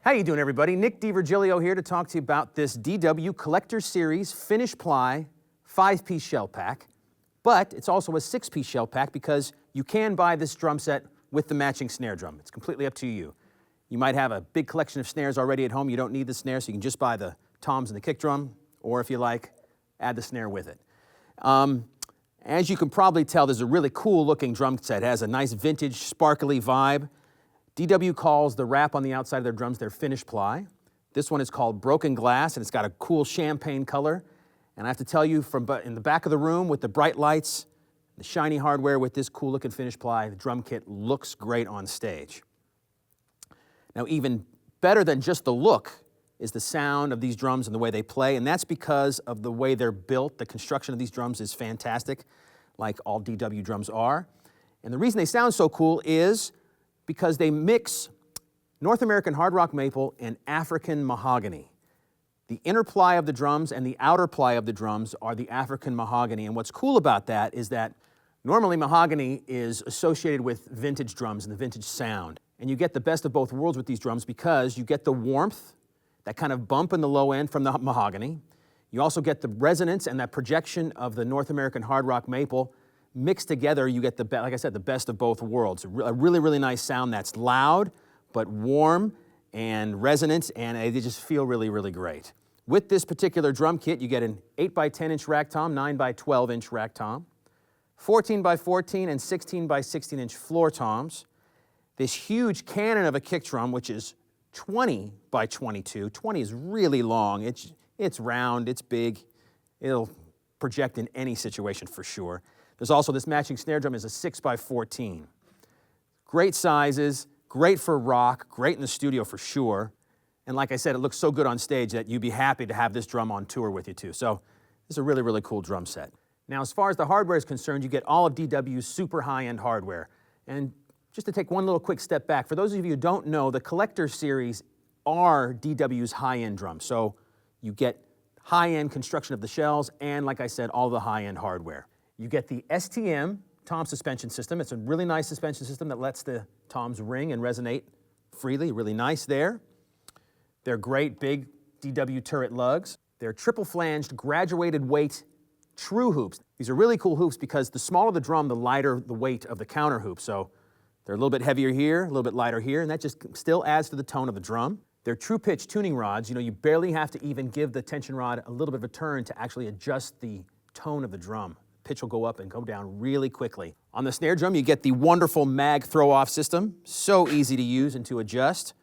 How you doing, everybody? Nick DiVirgilio here to talk to you about this DW Collector Series Finish Ply 5-piece shell pack. But it's also a 6-piece shell pack because you can buy this drum set with the matching snare drum. It's completely up to you. You might have a big collection of snares already at home. You don't need the snare, so you can just buy the toms and the kick drum, or if you like, add the snare with it. As you can probably tell, there's a really cool looking drum set. It has a nice vintage, sparkly vibe. DW calls the wrap on the outside of their drums their finish ply. This one is called Broken Glass, and it's got a cool champagne color. And I have to tell you, from in the back of the room with the bright lights, the shiny hardware with this cool looking finish ply, the drum kit looks great on stage. Now, even better than just the look is the sound of these drums and the way they play, and that's because of the way they're built. The construction of these drums is fantastic, like all DW drums are. And the reason they sound so cool is because they mix North American hard rock maple and African mahogany. The inner ply of the drums and the outer ply of the drums are the African mahogany, and what's cool about that is that normally mahogany is associated with vintage drums and the vintage sound, and you get the best of both worlds with these drums because you get the warmth, that kind of bump in the low end from the mahogany. You also get the resonance and that projection of the North American hard rock maple. Mixed together, you get, like I said, the best of both worlds. A really, really nice sound that's loud, but warm and resonant, and they just feel really, really great. With this particular drum kit, you get an 8x10-inch rack tom, 9x12-inch rack tom, 14x14 and 16x16-inch floor toms, this huge cannon of a kick drum, which is 20x22. 20 is really long. It's round, it's big. It'll project in any situation for sure. There's also this matching snare drum is a 6x14. Great sizes, great for rock, great in the studio for sure. And like I said, it looks so good on stage that you'd be happy to have this drum on tour with you too. So this is a really, really cool drum set. Now, as far as the hardware is concerned, you get all of DW's super high-end hardware. And just to take one little quick step back, for those of you who don't know, the Collector Series are DW's high-end drums. So you get high-end construction of the shells and, like I said, all the high-end hardware. You get the STM tom suspension system. It's a really nice suspension system that lets the toms ring and resonate freely, really nice there. They're great big DW turret lugs. They're triple flanged, graduated weight true hoops. These are really cool hoops because the smaller the drum, the lighter the weight of the counter hoop. So they're a little bit heavier here, a little bit lighter here, and that just still adds to the tone of the drum. They're true pitch tuning rods. You know, you barely have to even give the tension rod a little bit of a turn to actually adjust the tone of the drum. Pitch will go up and go down really quickly. On the snare drum, you get the wonderful mag throw-off system. So easy to use and to adjust.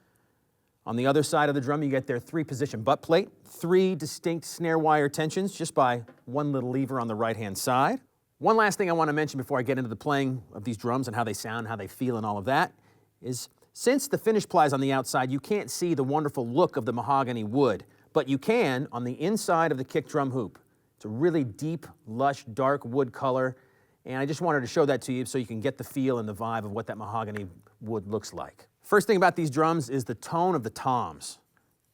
On the other side of the drum, you get their 3-position butt plate, 3 distinct snare wire tensions just by one little lever on the right-hand side. One last thing I want to mention before I get into the playing of these drums and how they sound, how they feel and all of that, is since the finish ply is on the outside, you can't see the wonderful look of the mahogany wood, but you can on the inside of the kick drum hoop. It's a really deep, lush, dark wood color, and I just wanted to show that to you so you can get the feel and the vibe of what that mahogany wood looks like. First thing about these drums is the tone of the toms.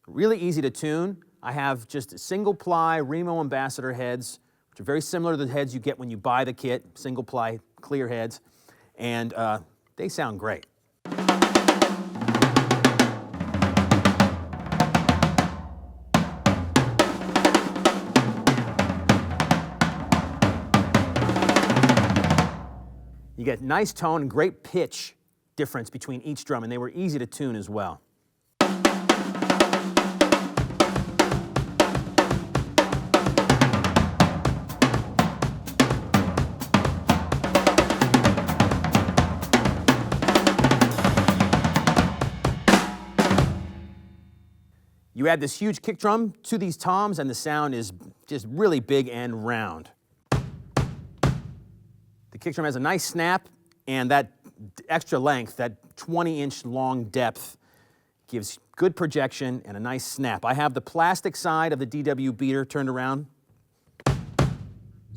Really easy to tune. I have just single ply Remo Ambassador heads, which are very similar to the heads you get when you buy the kit, single ply clear heads, and they sound great. You get nice tone and great pitch difference between each drum, and they were easy to tune as well. You add this huge kick drum to these toms, and the sound is just really big and round. The kick drum has a nice snap, and that extra length, that 20-inch long depth, gives good projection and a nice snap. I have the plastic side of the DW beater turned around, so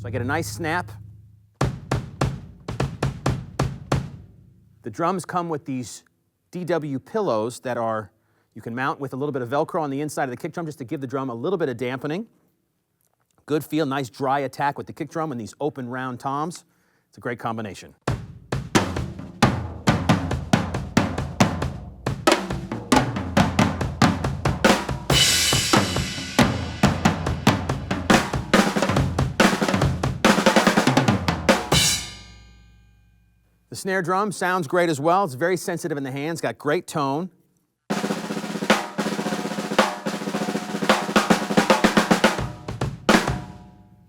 I get a nice snap. The drums come with these DW pillows that you can mount with a little bit of Velcro on the inside of the kick drum just to give the drum a little bit of dampening. Good feel, nice dry attack with the kick drum and these open round toms. It's a great combination. snare drum sounds great as well. It's very sensitive in the hands, got great tone. And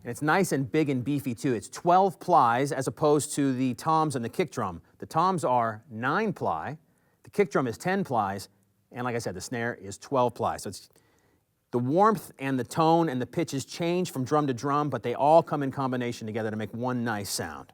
it's nice and big and beefy too. It's 12 plies as opposed to the toms and the kick drum. The toms are 9 ply, the kick drum is 10 plies, and like I said, the snare is 12 plies. So it's the warmth and the tone and the pitches change from drum to drum, but they all come in combination together to make one nice sound.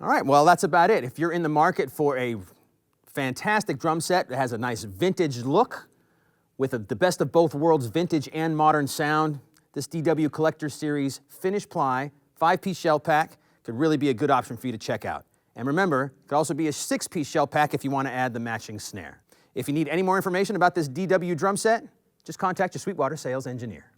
All right, well, that's about it. If you're in the market for a fantastic drum set that has a nice vintage look with the best of both worlds, vintage and modern sound, this DW Collector Series Finish Ply 5-piece shell pack could really be a good option for you to check out. And remember, it could also be a 6-piece shell pack if you want to add the matching snare. If you need any more information about this DW drum set, just contact your Sweetwater sales engineer.